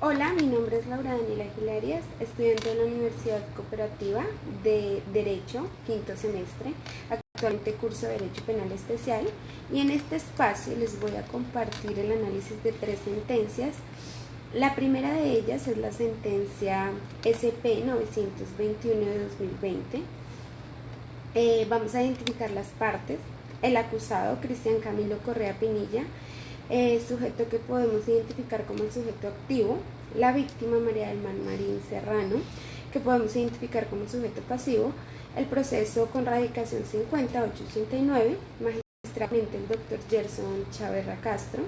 Hola, mi nombre es Laura Daniela Aguilarias, estudiante de la Universidad Cooperativa de Derecho, quinto semestre. Actualmente curso Derecho Penal Especial y en este espacio les voy a compartir el análisis de 3 sentencias. La primera de ellas es la sentencia SP 921 de 2020. Vamos a identificar las partes. El acusado, Cristian Camilo Correa Pinilla, sujeto que podemos identificar como el sujeto activo. La víctima, María del Mar Marín Serrano, que podemos identificar como sujeto pasivo. El proceso con radicación 50889, magistralmente el doctor Gerson Chaverra Castro.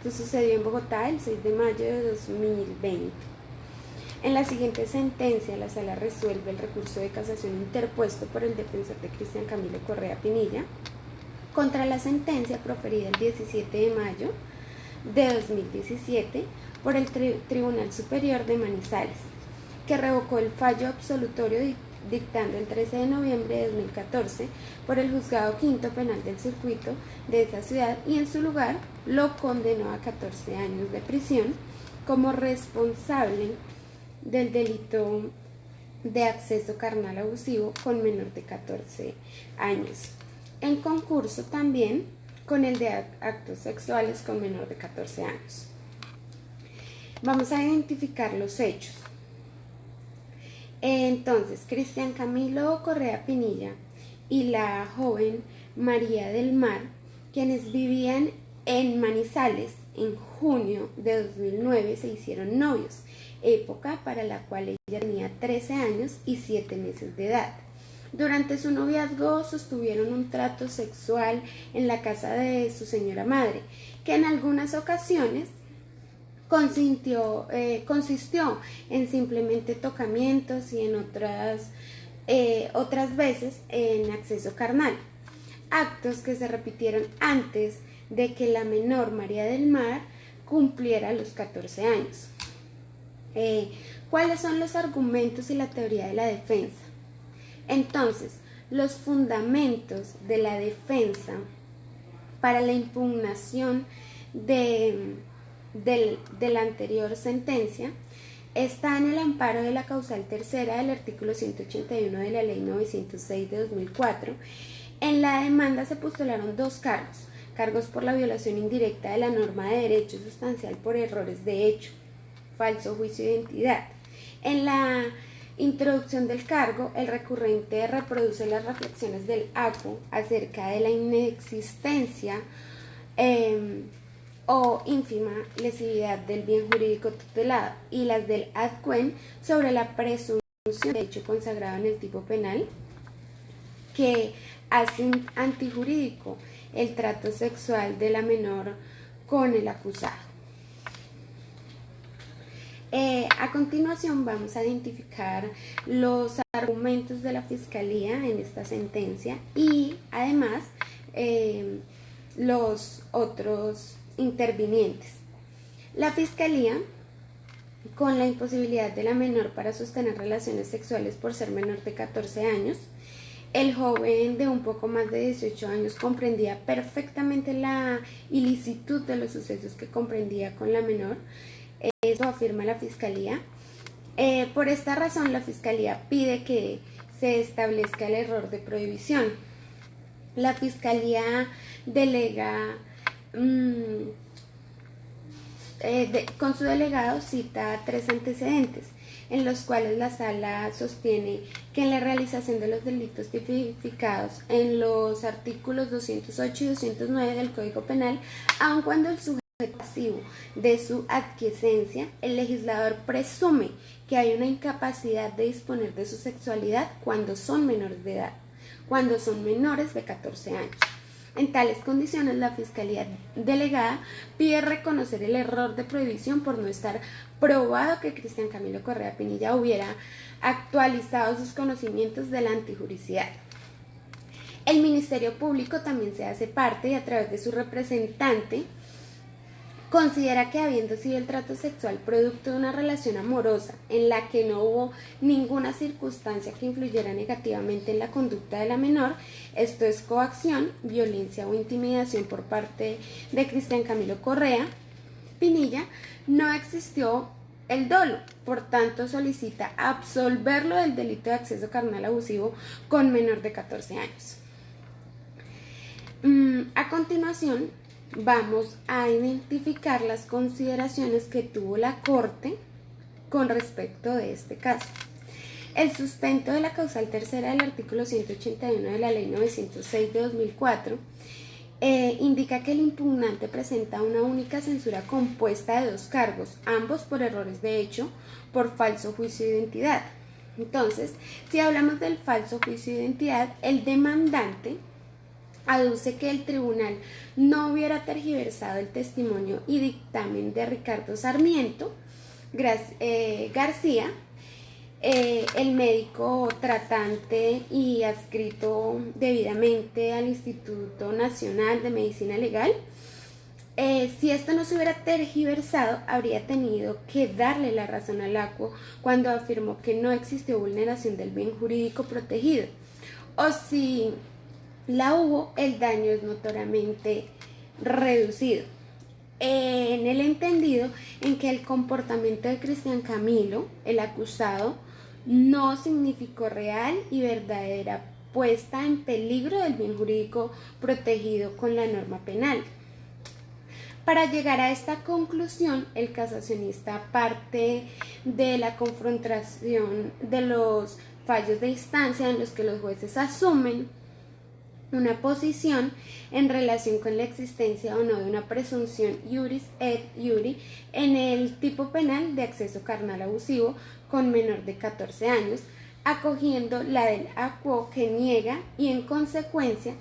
Esto sucedió en Bogotá el 6 de mayo de 2020. En la siguiente sentencia, la sala resuelve el recurso de casación interpuesto por el defensor de Cristian Camilo Correa Pinilla contra la sentencia proferida el 17 de mayo de 2017 por el Tribunal Superior de Manizales, que revocó el fallo absolutorio dictando el 13 de noviembre de 2014 por el Juzgado Quinto Penal del Circuito de esa ciudad y en su lugar lo condenó a 14 años de prisión como responsable del delito de acceso carnal abusivo con menor de 14 años. En concurso también con el de actos sexuales con menor de 14 años. Vamos a identificar los hechos. Entonces, Cristian Camilo Correa Pinilla y la joven María del Mar, quienes vivían en Manizales en junio de 2009, se hicieron novios, época para la cual ella tenía 13 años y 7 meses de edad. Durante su noviazgo sostuvieron un trato sexual en la casa de su señora madre, que en algunas ocasiones consistió en simplemente tocamientos y en otras veces en acceso carnal, actos que se repitieron antes de que la menor María del Mar cumpliera los 14 años. ¿Cuáles son los argumentos y la teoría de la defensa? Entonces, los fundamentos de la defensa para la impugnación de la anterior sentencia está en el amparo de la causal tercera del artículo 181 de la ley 906 de 2004. En la demanda se postularon 2 cargos por la violación indirecta de la norma de derecho sustancial por errores de hecho, falso juicio de identidad. En la introducción del cargo, el recurrente reproduce las reflexiones del ACU acerca de la inexistencia o ínfima lesividad del bien jurídico tutelado y las del ADCUEN sobre la presunción de hecho consagrado en el tipo penal que hace antijurídico el trato sexual de la menor con el acusado. A continuación vamos a identificar los argumentos de la Fiscalía en esta sentencia y además los otros intervinientes. La Fiscalía, con la imposibilidad de la menor para sostener relaciones sexuales por ser menor de 14 años, el joven de un poco más de 18 años comprendía perfectamente la ilicitud de los sucesos que comprendía con la menor. Eso afirma la Fiscalía. Por esta razón, la Fiscalía pide que se establezca el error de prohibición. La Fiscalía delega, con su delegado cita 3 antecedentes, en los cuales la sala sostiene que en la realización de los delitos tipificados en los artículos 208 y 209 del Código Penal, aun cuando el sujeto pasivo de su adquiesencia, el legislador presume que hay una incapacidad de disponer de su sexualidad cuando son menores de edad, cuando son menores de 14 años. En tales condiciones, la Fiscalía delegada pide reconocer el error de prohibición por no estar probado que Cristian Camilo Correa Pinilla hubiera actualizado sus conocimientos de la antijuricidad. El Ministerio Público también se hace parte y a través de su representante considera que habiendo sido el trato sexual producto de una relación amorosa en la que no hubo ninguna circunstancia que influyera negativamente en la conducta de la menor, esto es coacción, violencia o intimidación por parte de Cristian Camilo Correa Pinilla, no existió el dolo. Por tanto, solicita absolverlo del delito de acceso carnal abusivo con menor de 14 años. A continuación, vamos a identificar las consideraciones que tuvo la Corte con respecto de este caso. El sustento de la causal tercera del artículo 181 de la Ley 906 de 2004 indica que el impugnante presenta una única censura compuesta de 2 cargos, ambos por errores de hecho, por falso juicio de identidad. Entonces, si hablamos del falso juicio de identidad, el demandante aduce que el tribunal no hubiera tergiversado el testimonio y dictamen de Ricardo Sarmiento García, el médico tratante y adscrito debidamente al Instituto Nacional de Medicina Legal. Si esto no se hubiera tergiversado, habría tenido que darle la razón al ACUO cuando afirmó que no existió vulneración del bien jurídico protegido. O si la hubo, el daño es notoriamente reducido. En el entendido en que el comportamiento de Cristian Camilo, el acusado, no significó real y verdadera puesta en peligro del bien jurídico protegido con la norma penal. Para llegar a esta conclusión, el casacionista parte de la confrontación de los fallos de instancia en los que los jueces asumen una posición en relación con la existencia o no de una presunción iuris et iuri en el tipo penal de acceso carnal abusivo con menor de 14 años, acogiendo la del ACUO que niega y en consecuencia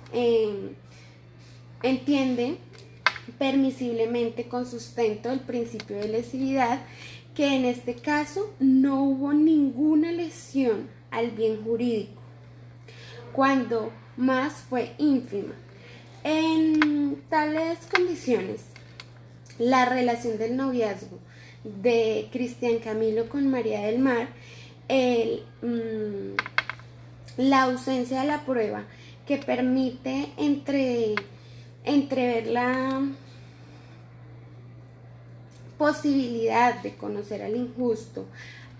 entiende permisiblemente con sustento el principio de lesividad, que en este caso no hubo ninguna lesión al bien jurídico, cuando más fue ínfima. En tales condiciones, la relación del noviazgo de Cristian Camilo con María del Mar, la ausencia de la prueba que permite entrever la posibilidad de conocer al injusto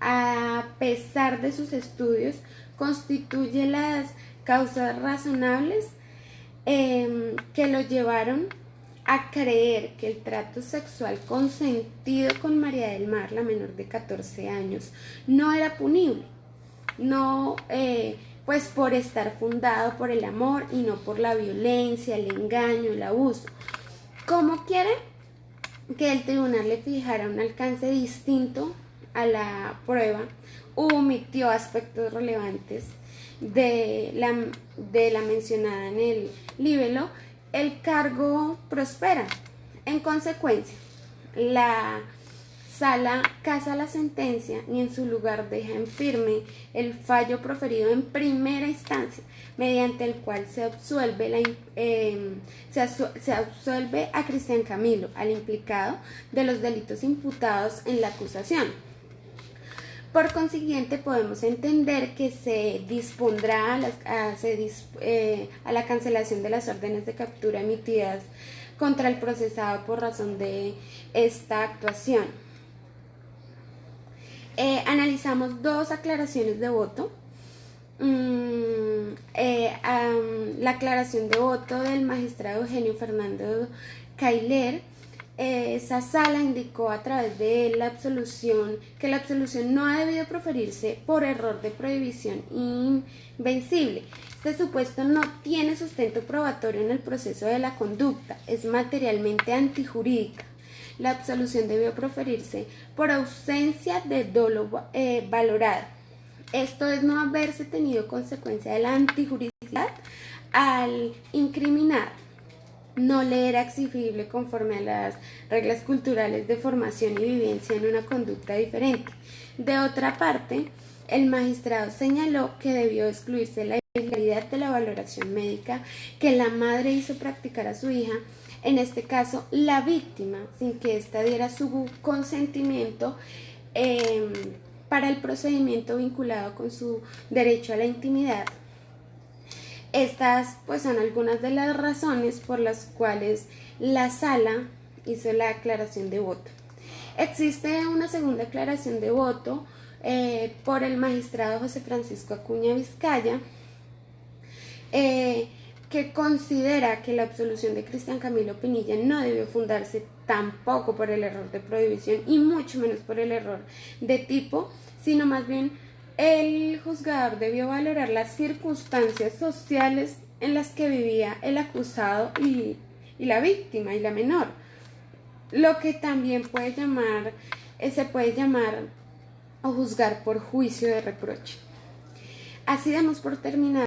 a pesar de sus estudios, constituye las causas razonables que lo llevaron a creer que el trato sexual consentido con María del Mar, la menor de 14 años, no era punible, pues por estar fundado por el amor y no por la violencia, el engaño, el abuso. ¿Cómo quiere que el tribunal le fijara un alcance distinto a la prueba? Omitió aspectos relevantes de la mencionada en el libelo. El cargo prospera. En consecuencia, la sala casa la sentencia y en su lugar deja en firme el fallo proferido en primera instancia, mediante el cual se absuelve a Cristian Camilo, al implicado, de los delitos imputados en la acusación. Por consiguiente, podemos entender que se dispondrá a la cancelación de las órdenes de captura emitidas contra el procesado por razón de esta actuación. Analizamos 2 aclaraciones de voto. La aclaración de voto del magistrado Eugenio Fernando Cailer. Esa sala indicó a través de la absolución que la absolución no ha debido proferirse por error de prohibición invencible. Este supuesto no tiene sustento probatorio en el proceso de la conducta, es materialmente antijurídica. La absolución debió proferirse por ausencia de dolo valorado. Esto es no haberse tenido consecuencia de la antijuridicidad al incriminar. No le era exigible conforme a las reglas culturales de formación y vivencia en una conducta diferente. De otra parte, el magistrado señaló que debió excluirse la ilegalidad de la valoración médica que la madre hizo practicar a su hija, en este caso la víctima, sin que ésta diera su consentimiento para el procedimiento vinculado con su derecho a la intimidad. Estas pues son algunas de las razones por las cuales la sala hizo la aclaración de voto. Existe una segunda declaración de voto por el magistrado José Francisco Acuña Vizcaya, que considera que la absolución de Cristian Camilo Pinilla no debió fundarse tampoco por el error de prohibición y mucho menos por el error de tipo, sino más bien el juzgador debió valorar las circunstancias sociales en las que vivía el acusado y la víctima y la menor, lo que también se puede llamar o juzgar por juicio de reproche. Así damos por terminado